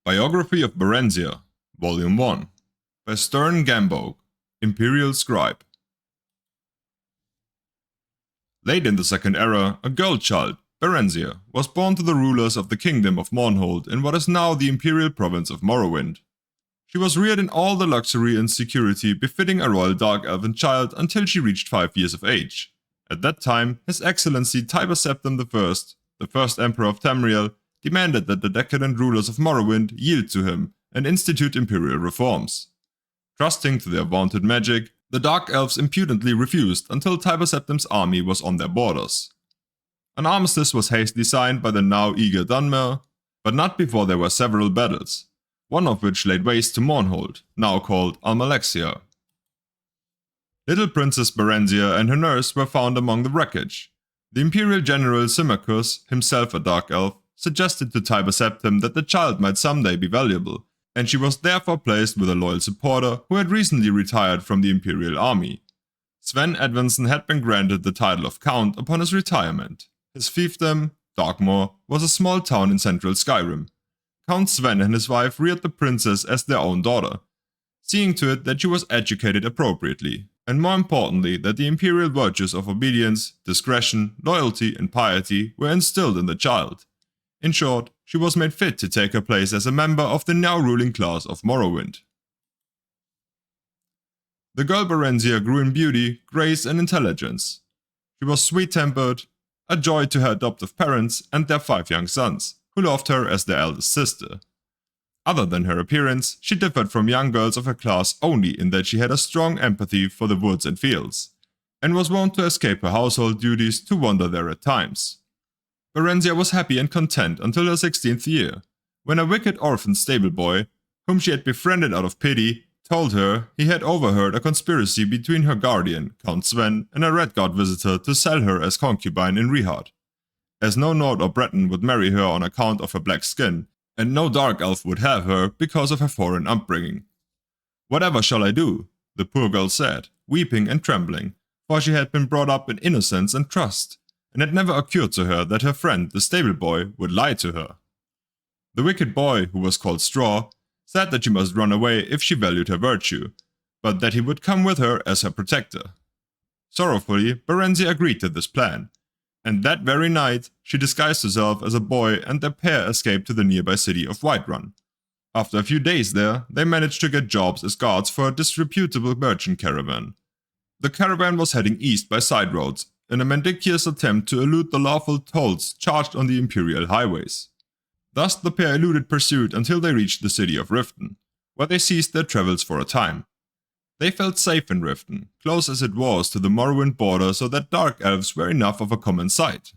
Biography of Barenziah Volume 1 by Stern Gambog, Imperial Scribe. Late in the Second Era, a girl child, Barenziah, was born to the rulers of the Kingdom of Mournhold in what is now the Imperial Province of Morrowind. She was reared in all the luxury and security befitting a royal dark elven child until she reached 5 years of age. At that time, His Excellency Tiber Septim I, the first Emperor of Tamriel, demanded that the decadent rulers of Morrowind yield to him and institute imperial reforms. Trusting to their vaunted magic, the Dark Elves impudently refused until Tiber Septim's army was on their borders. An armistice was hastily signed by the now eager Dunmer, but not before there were several battles, one of which laid waste to Mournhold, now called Almalexia. Little Princess Barenziah and her nurse were found among the wreckage. The Imperial General Symmachus, himself a Dark Elf, suggested to Tiber Septim that the child might someday be valuable, and she was therefore placed with a loyal supporter who had recently retired from the Imperial Army. Sven Edvinson had been granted the title of Count upon his retirement. His fiefdom, Darkmoor, was a small town in central Skyrim. Count Sven and his wife reared the princess as their own daughter, seeing to it that she was educated appropriately, and more importantly that the imperial virtues of obedience, discretion, loyalty and piety were instilled in the child. In short, she was made fit to take her place as a member of the now ruling class of Morrowind. The girl Barenziah grew in beauty, grace and intelligence. She was sweet-tempered, a joy to her adoptive parents and their 5 young sons, who loved her as their eldest sister. Other than her appearance, she differed from young girls of her class only in that she had a strong empathy for the woods and fields, and was wont to escape her household duties to wander there at times. Barenziah was happy and content until her 16th year, when a wicked orphan stable boy, whom she had befriended out of pity, told her he had overheard a conspiracy between her guardian, Count Sven, and a Red Guard visitor to sell her as concubine in Rihard. As no Nord or Breton would marry her on account of her black skin, and no Dark Elf would have her because of her foreign upbringing. "Whatever shall I do?" the poor girl said, weeping and trembling, for she had been brought up in innocence and trust, and it never occurred to her that her friend, the stable boy, would lie to her. The wicked boy, who was called Straw, said that she must run away if she valued her virtue, but that he would come with her as her protector. Sorrowfully, Barenziah agreed to this plan, and that very night she disguised herself as a boy and their pair escaped to the nearby city of Whiterun. After a few days there, they managed to get jobs as guards for a disreputable merchant caravan. The caravan was heading east by side roads, in a mendicant attempt to elude the lawful tolls charged on the imperial highways. Thus the pair eluded pursuit until they reached the city of Riften, where they ceased their travels for a time. They felt safe in Riften, close as it was to the Morrowind border so that Dark Elves were enough of a common sight.